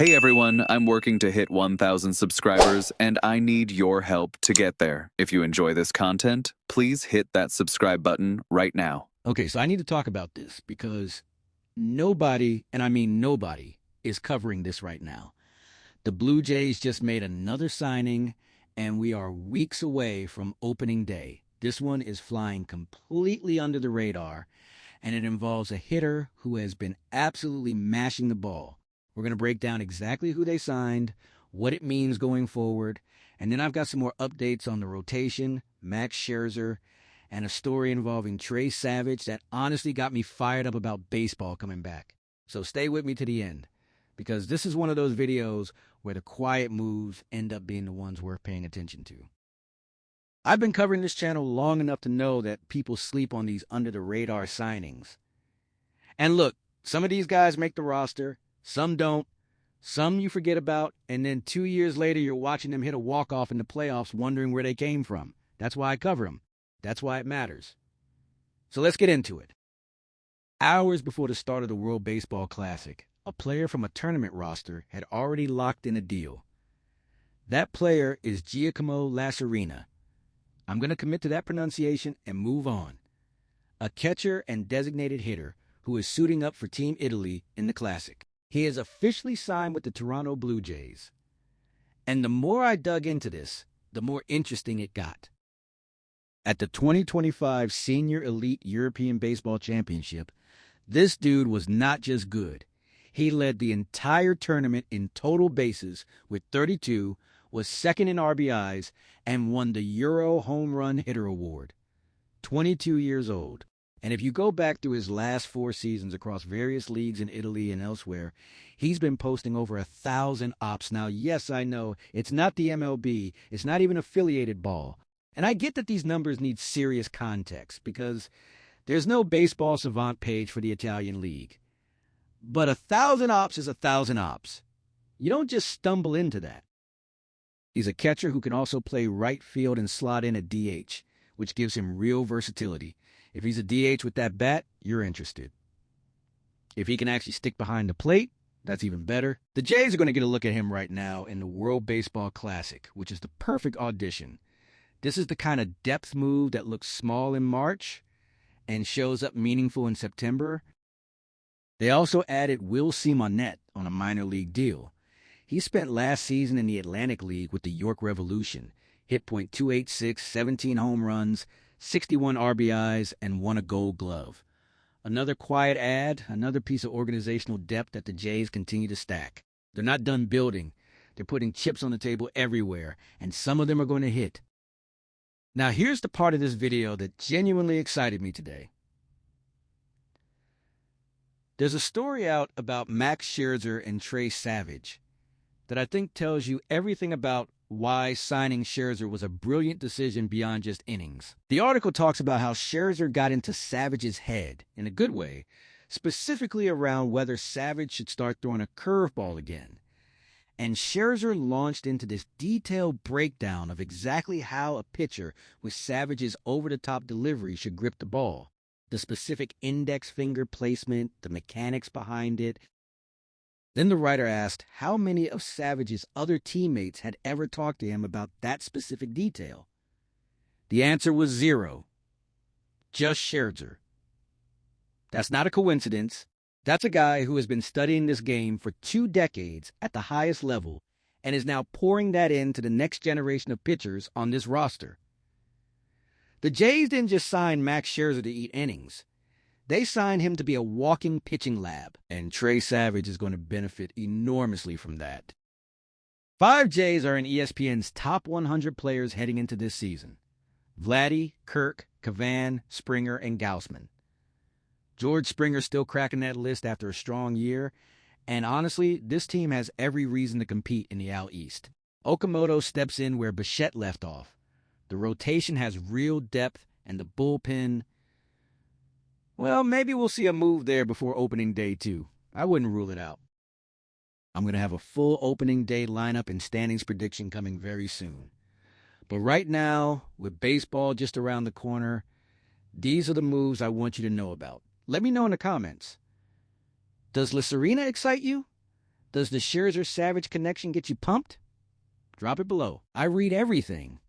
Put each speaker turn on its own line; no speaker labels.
Hey everyone, I'm working to hit 1,000 subscribers and I need your help to get there. If you enjoy this content, please hit that subscribe button right now.
Okay, so I need to talk about this because nobody, and I mean nobody, is covering this right now. The Blue Jays just made another signing, and we are weeks away from opening day. This one is flying completely under the radar, and it involves a hitter who has been absolutely mashing the ball. We're going to break down exactly who they signed, what it means going forward, and then I've got some more updates on the rotation, Max Scherzer, and a story involving Trey Savage that honestly got me fired up about baseball coming back. So stay with me to the end, because this is one of those videos where the quiet moves end up being the ones worth paying attention to. I've been covering this channel long enough to know that people sleep on these under-the-radar signings. And look, some of these guys make the roster, some don't, some you forget about, and then 2 years later you're watching them hit a walk-off in the playoffs wondering where they came from. That's why I cover them. That's why it matters. So let's get into it. Hours before the start of the World Baseball Classic, a player from a tournament roster had already locked in a deal. That player is Giacomo Lassarina. I'm going to commit to that pronunciation and move on. A catcher and designated hitter who is suiting up for Team Italy in the Classic. He is officially signed with the Toronto Blue Jays. And the more I dug into this, the more interesting it got. At the 2025 Senior Elite European Baseball Championship, this dude was not just good. He led the entire tournament in total bases with 32, was second in RBIs, and won the Euro Home Run Hitter Award. 22 years old. And if you go back through his last 4 seasons across various leagues in Italy and elsewhere, he's been posting over 1,000 ops. Now, yes, I know, it's not the MLB. It's not even affiliated ball. And I get that these numbers need serious context because there's no baseball savant page for the Italian league. But 1,000 ops is 1,000 ops. You don't just stumble into that. He's a catcher who can also play right field and slot in at DH, which gives him real versatility. If he's a DH with that bat, you're interested. If he can actually stick behind the plate, that's even better. The Jays are going to get a look at him right now in the World Baseball Classic, which is the perfect audition. This is the kind of depth move that looks small in March and shows up meaningful in September. They also added Will Simonette on a minor league deal. He spent last season in the Atlantic League with the York Revolution, hit .286, 17 home runs, 61 RBIs, and won a Gold Glove. Another quiet add, another piece of organizational depth that the Jays continue to stack. They're not done building. They're putting chips on the table everywhere, and some of them are going to hit. Now, here's the part of this video that genuinely excited me today. There's a story out about Max Scherzer and Trey Savage that I think tells you everything about why signing Scherzer was a brilliant decision beyond just innings. The article talks about how Scherzer got into Savage's head, in a good way, specifically around whether Savage should start throwing a curveball again. And Scherzer launched into this detailed breakdown of exactly how a pitcher with Savage's over-the-top delivery should grip the ball, the specific index finger placement, the mechanics behind it. Then the writer asked how many of Savage's other teammates had ever talked to him about that specific detail. The answer was 0. Just Scherzer. That's not a coincidence. That's a guy who has been studying this game for 2 decades at the highest level and is now pouring that into the next generation of pitchers on this roster. The Jays didn't just sign Max Scherzer to eat innings. They signed him to be a walking pitching lab, and Trey Savage is going to benefit enormously from that. 5 Jays are in ESPN's top 100 players heading into this season. Vladdy, Kirk, Cavan, Springer, and Gaussman. George Springer's still cracking that list after a strong year, and honestly, this team has every reason to compete in the Al East. Okamoto steps in where Bichette left off. The rotation has real depth, and the bullpen, well, maybe we'll see a move there before opening day too. I wouldn't rule it out. I'm going to have a full opening day lineup and standings prediction coming very soon. But right now, with baseball just around the corner, these are the moves I want you to know about. Let me know in the comments. Does Lassarina excite you? Does the Scherzer Savage connection get you pumped? Drop it below. I read everything.